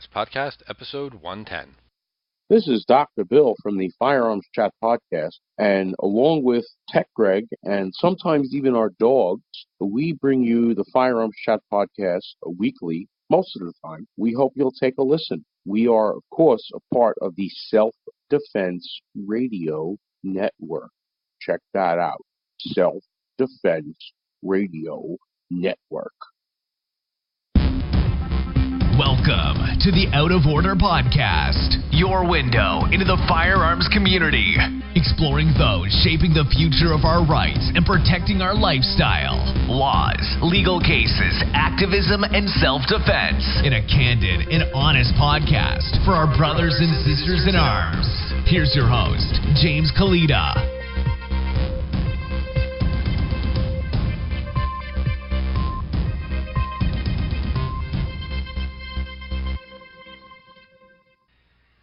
Rights Podcast, episode 110. This is Dr. Bill from the Firearms Chat Podcast, and along with Tech Greg and sometimes even our dogs, we bring you the Firearms Chat Podcast weekly, most of the time. We hope you'll take a listen. We are, of course, a part of the Self-Defense Radio Network. Check that out. Self-Defense Radio Network. Welcome to the Out of Order Podcast, your window into the firearms community, exploring those shaping the future of our rights and protecting our lifestyle, laws, legal cases, activism, and self-defense in a candid and honest podcast for our brothers and sisters in arms. Here's your host, James Kalita.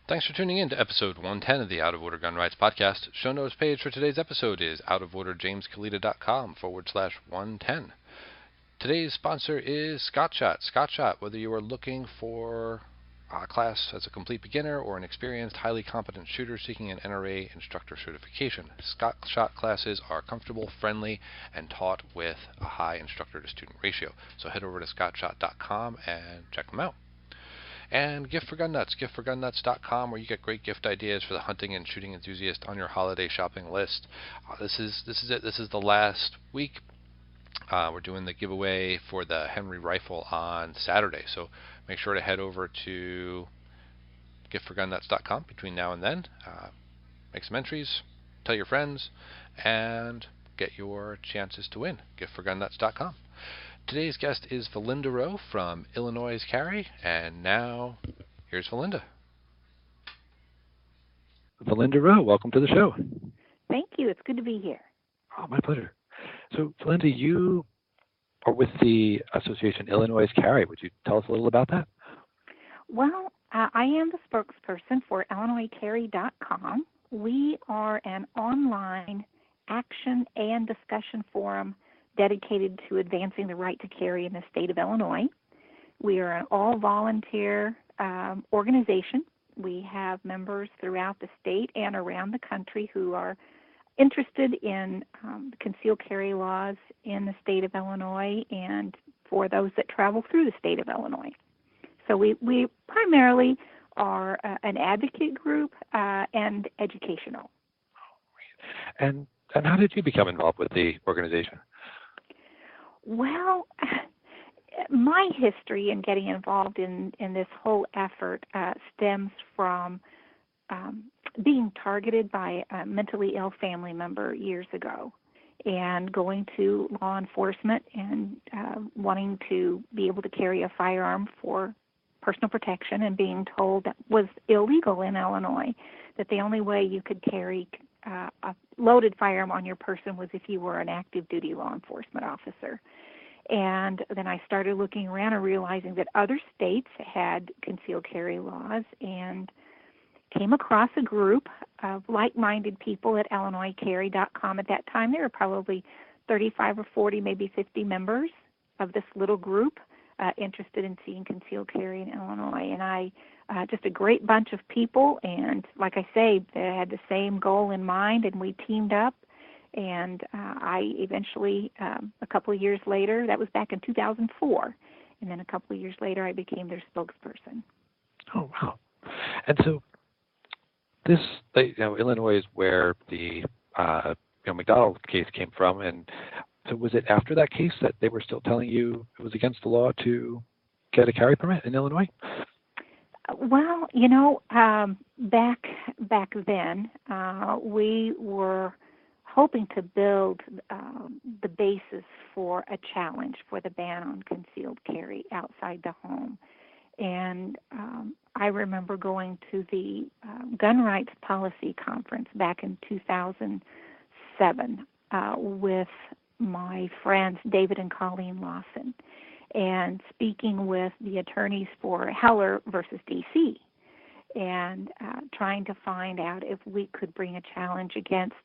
Thanks for tuning in to episode 110 of the Out of Order Gun Rights Podcast. Show notes page for today's episode is outoforderjameskalita.com/110. Today's sponsor is Scott Shot. Scott Shot, whether you are looking for a class as a complete beginner or an experienced, highly competent shooter seeking an NRA instructor certification, Scott Shot classes are comfortable, friendly, and taught with a high instructor-to-student ratio. So head over to scottshot.com and check them out. And Gift for Gun Nuts, giftforgunnuts.com, where you get great gift ideas for the hunting and shooting enthusiast on your holiday shopping list. This is it. This is the last week. We're doing the giveaway for the Henry rifle on Saturday, so make sure to head over to giftforgunnuts.com between now and then. Make some entries, tell your friends, and get your chances to win. giftforgunnuts.com. Today's guest is Valinda Rowe from Illinois Carry, and now here's Valinda. Valinda Rowe, welcome to the show. Thank you. It's good to be here. Oh, my pleasure. So, Valinda, you are with the association Illinois Carry. Would you tell us a little about that? Well, I am the spokesperson for IllinoisCarry.com. We are an online action and discussion forum dedicated to advancing the right to carry in the state of Illinois. We are an all-volunteer organization. We have members throughout the state and around the country who are interested in concealed carry laws in the state of Illinois and for those that travel through the state of Illinois. So we primarily are an advocate group and educational. And how did you become involved with the organization? Well, my history in getting involved in this whole effort stems from being targeted by a mentally ill family member years ago and going to law enforcement and wanting to be able to carry a firearm for personal protection and being told that was illegal in Illinois, that the only way you could carry a loaded firearm on your person was if you were an active duty law enforcement officer. And then I started looking around and realizing that other states had concealed carry laws and came across a group of like-minded people at IllinoisCarry.com. At that time, there were probably 35 or 40, maybe 50 members of this little group interested in seeing concealed carry in Illinois. And just a great bunch of people, and like I say, they had the same goal in mind, and we teamed up, and I eventually, a couple of years later, that was back in 2004, and then a couple of years later, I became their spokesperson. Oh, wow. And so Illinois is where the McDonald case came from, and so was it after that case that they were still telling you it was against the law to get a carry permit in Illinois? Well, back then, we were hoping to build the basis for a challenge for the ban on concealed carry outside the home. And I remember going to the Gun Rights Policy Conference back in 2007 with my friends David and Colleen Lawson, and speaking with the attorneys for Heller versus DC, and trying to find out if we could bring a challenge against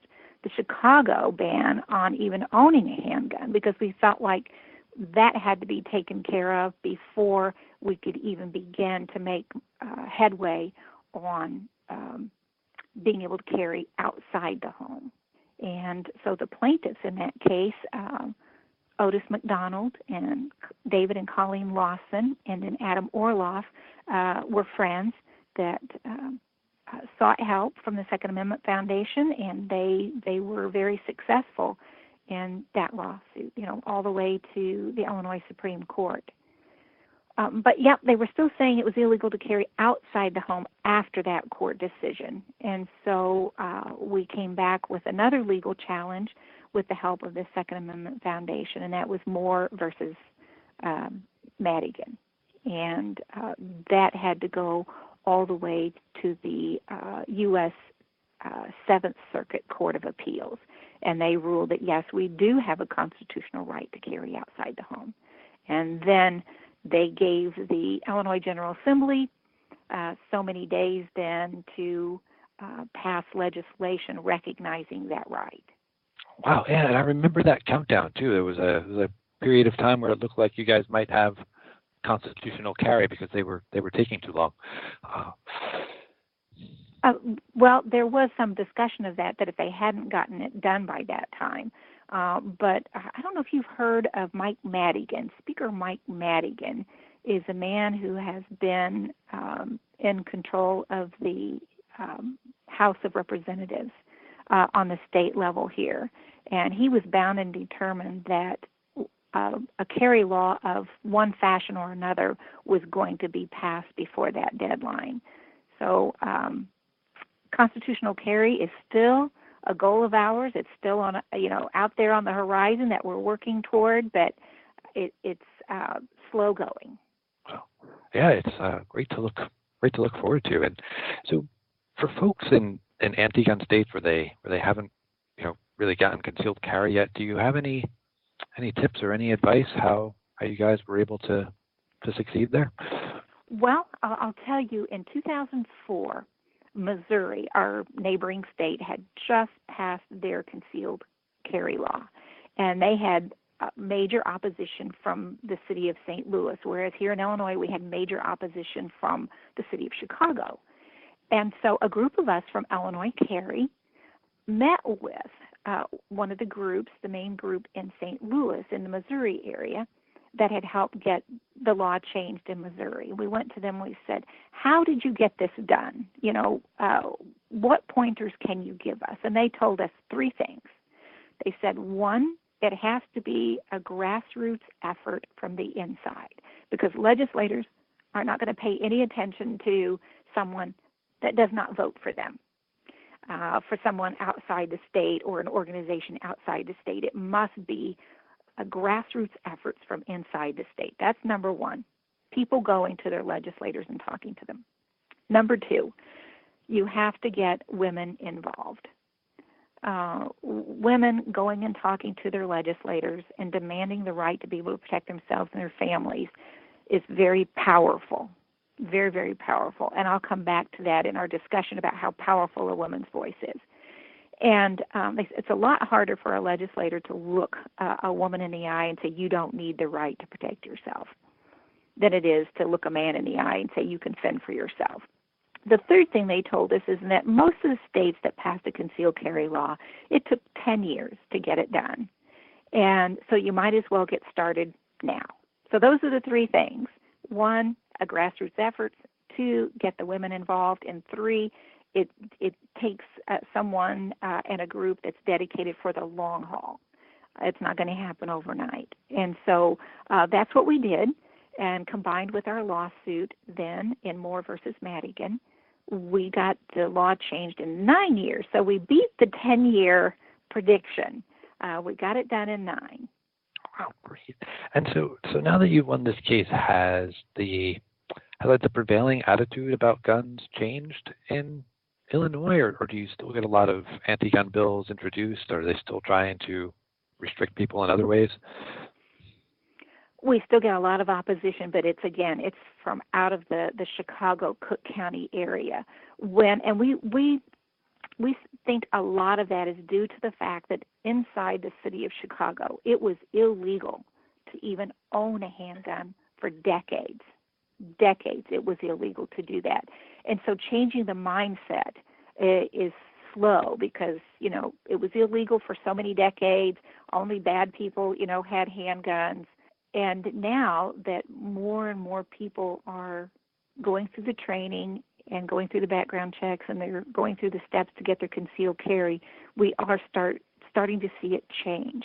the Chicago ban on even owning a handgun, because we felt like that had to be taken care of before we could even begin to make headway on being able to carry outside the home. And so the plaintiffs in that case, Otis McDonald and David and Colleen Lawson and then Adam Orloff were friends that sought help from the Second Amendment Foundation, and they were very successful in that lawsuit, all the way to the Illinois Supreme Court. But yeah, they were still saying it was illegal to carry outside the home after that court decision. And so we came back with another legal challenge with the help of the Second Amendment Foundation, and that was Moore versus Madigan. And that had to go all the way to the U.S. Seventh Circuit Court of Appeals. And they ruled that, yes, we do have a constitutional right to carry outside the home. And then they gave the Illinois General Assembly so many days then to pass legislation recognizing that right. Wow, yeah, and I remember that countdown too. There was a period of time where it looked like you guys might have constitutional carry because they were taking too long. Well, there was some discussion of that if they hadn't gotten it done by that time. But I don't know if you've heard of Mike Madigan. Speaker Mike Madigan is a man who has been in control of the House of Representatives on the state level here. And he was bound and determined that a carry law of one fashion or another was going to be passed before that deadline. So constitutional carry is still a goal of ours. It's still on, out there on the horizon that we're working toward, but it's slow going. Well, yeah, it's great to look forward to. And so, for folks in anti-gun states where they haven't really gotten concealed carry yet, do you have any tips or any advice how you guys were able to succeed there? Well, I'll tell you, in 2004. Missouri, our neighboring state, had just passed their concealed carry law, and they had major opposition from the city of St. Louis, whereas here in Illinois we had major opposition from the city of Chicago. And so a group of us from Illinois Carry met with one of the groups, the main group in St. Louis in the Missouri area, that had helped get the law changed in Missouri. We went to them, we said, how did you get this done? What pointers can you give us? And they told us three things. They said, one, it has to be a grassroots effort from the inside, because legislators are not going to pay any attention to someone that does not vote for them. For someone outside the state or an organization outside the state, it must be a grassroots efforts from inside the state. That's number one, people going to their legislators and talking to them. Number two, you have to get women involved. Women going and talking to their legislators and demanding the right to be able to protect themselves and their families is very powerful, very, very powerful. And I'll come back to that in our discussion about how powerful a woman's voice is. And it's a lot harder for a legislator to look a woman in the eye and say, you don't need the right to protect yourself, than it is to look a man in the eye and say, you can fend for yourself. The third thing they told us is that most of the states that passed a concealed carry law, it took 10 years to get it done. And so you might as well get started now. So those are the three things. One, a grassroots effort. Two, get the women involved. And three, it takes someone and a group that's dedicated for the long haul. It's not going to happen overnight. And so that's what we did. And combined with our lawsuit then in Moore versus Madigan, we got the law changed in 9 years. So we beat the 10-year prediction. We got it done in 9. Wow, great. And so now that you've won this case, has the prevailing attitude about guns changed in Illinois, or do you still get a lot of anti-gun bills introduced? Or are they still trying to restrict people in other ways? We still get a lot of opposition, but it's from out of the Chicago Cook County area. We think a lot of that is due to the fact that inside the city of Chicago, it was illegal to even own a handgun for decades. decades it was illegal to do that. And so changing the mindset is slow because, it was illegal for so many decades. Only bad people, had handguns. And now that more and more people are going through the training and going through the background checks and they're going through the steps to get their concealed carry, we are starting to see it change.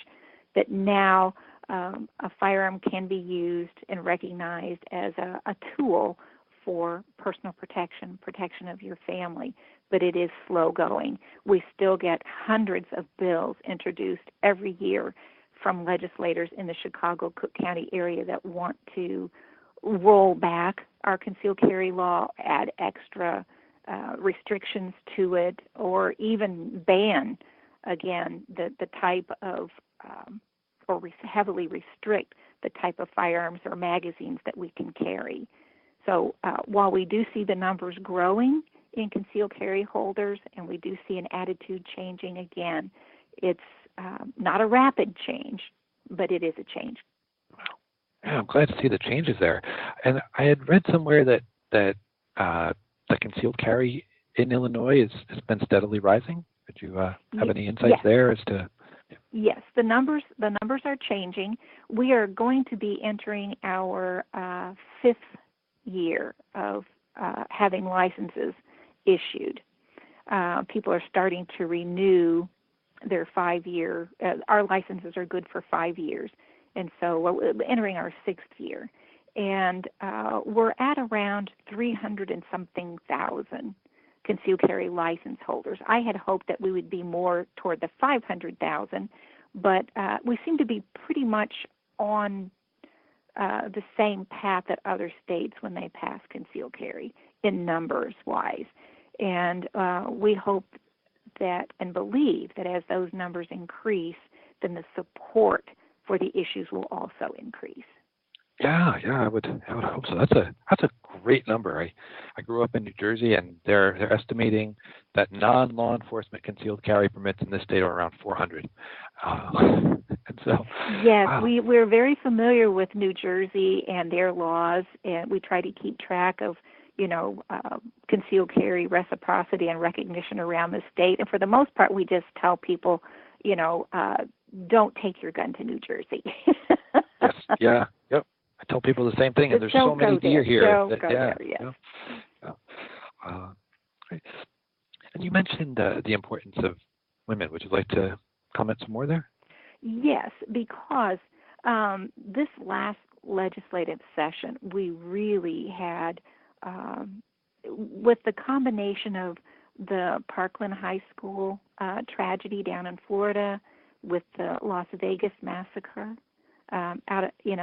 That now a firearm can be used and recognized as a tool for personal protection of your family, but it is slow going. We still get hundreds of bills introduced every year from legislators in the Chicago, Cook County area that want to roll back our concealed carry law, add extra restrictions to it, or even ban, again, the type of, or heavily restrict the type of firearms or magazines that we can carry. So while we do see the numbers growing in concealed carry holders and we do see an attitude changing again, it's not a rapid change, but it is a change. Wow. Yeah, I'm glad to see the changes there. And I had read somewhere that the concealed carry in Illinois has been steadily rising. Did you have any insights there as to? Yes, the numbers are changing. We are going to be entering our fifth year of having licenses issued. People are starting to renew their 5-year. Our licenses are good for 5 years, and so we're entering our 6th year. And we're at around 300 and something thousand concealed carry license holders. I had hoped that we would be more toward the 500,000, but we seem to be pretty much on the same path that other states when they pass concealed carry in numbers-wise. And we hope that and believe that as those numbers increase, then the support for the issues will also increase. Yeah, I would hope so. That's a great number. I grew up in New Jersey, and they're estimating that non-law enforcement concealed carry permits in this state are around 400. And so, yes, wow. we're very familiar with New Jersey and their laws, and we try to keep track of concealed carry reciprocity and recognition around the state. And for the most part, we just tell people, don't take your gun to New Jersey. Yes, yeah, yep. I tell people the same thing, and there's so many deer here. Great. And you mentioned the importance of women. Would you like to comment some more there? Yes, because this last legislative session, we really had, with the combination of the Parkland High School tragedy down in Florida, with the Las Vegas massacre, out in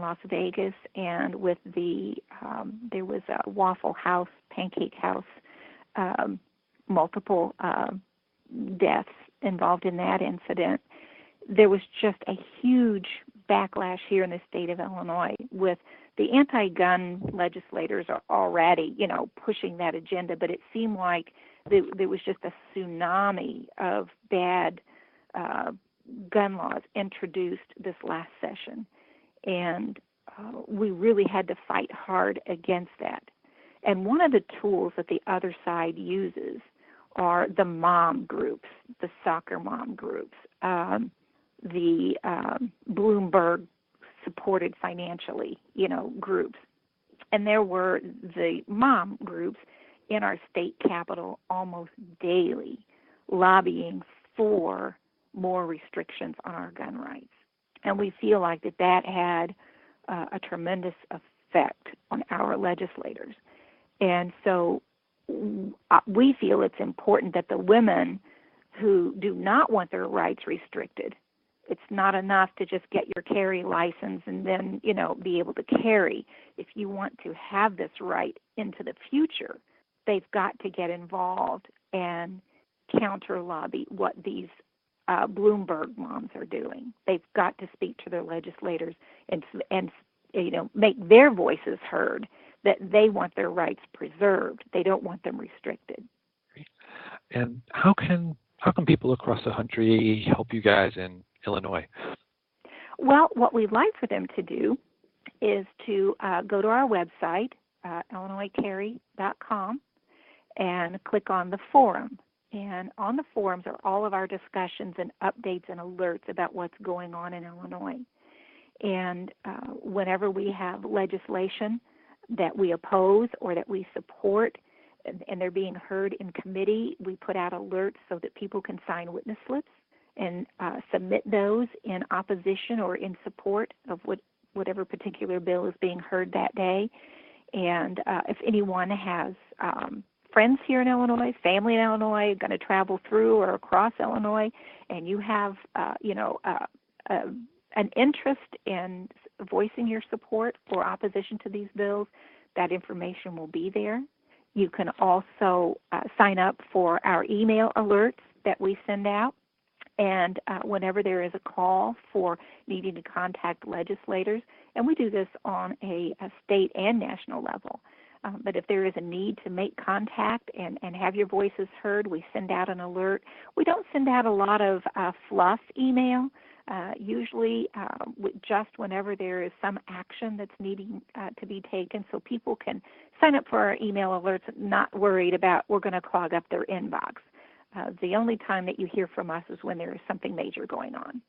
Las Vegas, and with the there was a Waffle House, Pancake House, multiple deaths involved in that incident. There was just a huge backlash here in the state of Illinois with the anti-gun legislators are already, pushing that agenda, but it seemed like there was just a tsunami of bad gun laws introduced this last session, and we really had to fight hard against that. And one of the tools that the other side uses are the mom groups, the soccer mom groups, the Bloomberg supported financially, groups. And there were the mom groups in our state capitol almost daily lobbying for more restrictions on our gun rights. And we feel like that had a tremendous effect on our legislators. And so we feel it's important that the women who do not want their rights restricted, it's not enough to just get your carry license and then, be able to carry. If you want to have this right into the future, they've got to get involved and counter lobby what these Bloomberg moms are doing. They've got to speak to their legislators and make their voices heard that they want their rights preserved. They don't want them restricted. And how can people across the country help you guys in Illinois? Well, what we'd like for them to do is to go to our website, illinoiscarry.com, and click on the forum. And on the forums are all of our discussions and updates and alerts about what's going on in Illinois. And whenever we have legislation that we oppose or that we support, and they're being heard in committee, we put out alerts so that people can sign witness slips and submit those in opposition or in support of whatever particular bill is being heard that day. And if anyone has friends here in Illinois, family in Illinois, going to travel through or across Illinois, and you have, an interest in voicing your support or opposition to these bills, that information will be there. You can also sign up for our email alerts that we send out. And whenever there is a call for needing to contact legislators, and we do this on a state and national level, but if there is a need to make contact and have your voices heard, we send out an alert. We don't send out a lot of fluff email. Usually just whenever there is some action that's needing to be taken, so people can sign up for our email alerts, not worried about we're going to clog up their inbox. The only time that you hear from us is when there is something major going on.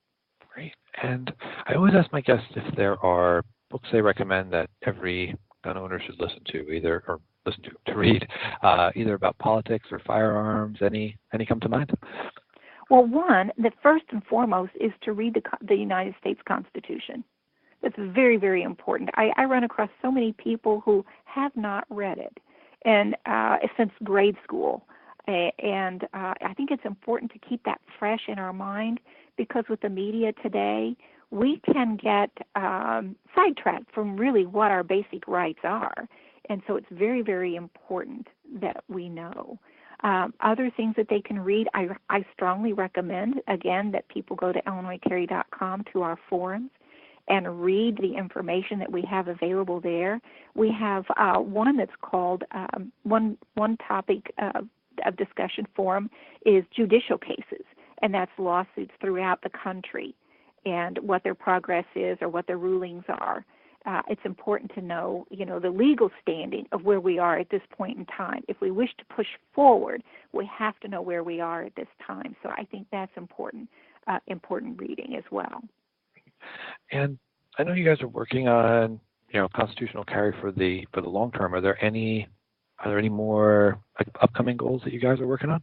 Great. And I always ask my guests if there are books they recommend that every gun owner should listen to, to read, either about politics or firearms. Any come to mind? Well, one, the first and foremost is to read the United States Constitution. That's very, very important. I run across so many people who have not read it, and since grade school. And I think it's important to keep that fresh in our mind, because with the media today, we can get sidetracked from really what our basic rights are. And so it's very, very important that we know. Other things that they can read, I strongly recommend, again, that people go to illinoiscarry.com to our forums and read the information that we have available there. We have one that's called, one topic of discussion forum is judicial cases, and that's lawsuits throughout the country and what their progress is or what their rulings are. It's important to know, the legal standing of where we are at this point in time. If we wish to push forward, we have to know where we are at this time. So I think that's important reading as well. And I know you guys are working on, constitutional carry for the long term. Are there any more upcoming goals that you guys are working on?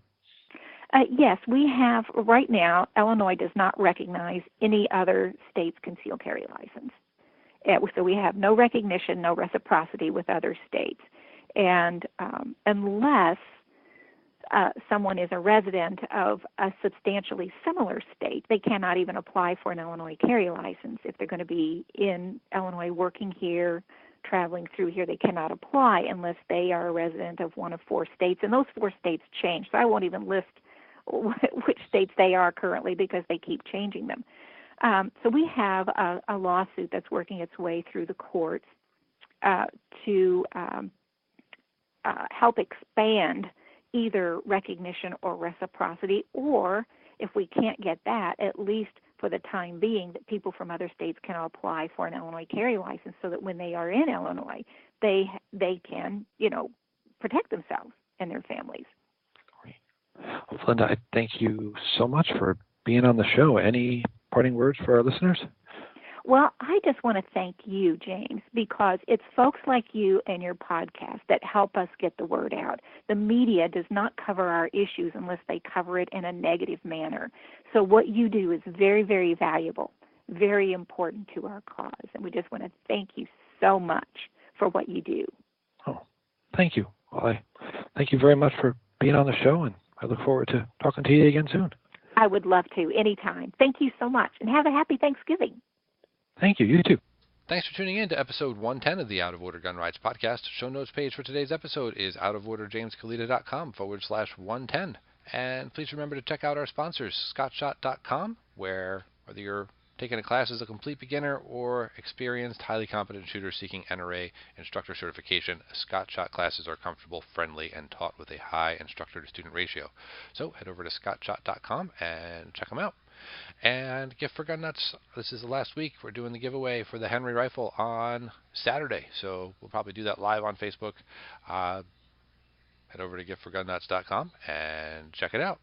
Yes, we have. Right now, Illinois does not recognize any other state's concealed carry license. So we have no recognition, no reciprocity with other states. And unless someone is a resident of a substantially similar state, they cannot even apply for an Illinois carry license. If they're going to be in Illinois working here, traveling through here, they cannot apply unless they are a resident of one of 4 states. And those 4 states change. So I won't even list which states they are currently because they keep changing them. So we have a lawsuit that's working its way through the courts to help expand either recognition or reciprocity, or if we can't get that, at least for the time being, that people from other states can apply for an Illinois carry license so that when they are in Illinois, they can, protect themselves and their families. Well, Valinda, I thank you so much for being on the show. Any parting words for our listeners? Well, I just want to thank you, James, because it's folks like you and your podcast that help us get the word out. The media does not cover our issues unless they cover it in a negative manner. So what you do is very, very valuable, very important to our cause. And we just want to thank you so much for what you do. Oh, thank you. Well, I thank you very much for being on the show, and I look forward to talking to you again soon. I would love to, anytime. Thank you so much, and have a happy Thanksgiving. Thank you. You too. Thanks for tuning in to episode 110 of the Out of Order Gun Rights podcast. Show notes page for today's episode is outoforderjameskalita.com/110. And please remember to check out our sponsors, scotshot.com, where whether you're taking a class as a complete beginner or experienced, highly competent shooter seeking NRA instructor certification, ScotShot classes are comfortable, friendly, and taught with a high instructor-to-student ratio. So head over to scotshot.com and check them out. And Gift for Gun Nuts, this is the last week. We're doing the giveaway for the Henry rifle on Saturday. So we'll probably do that live on Facebook. Head over to giftforgunnuts.com and check it out.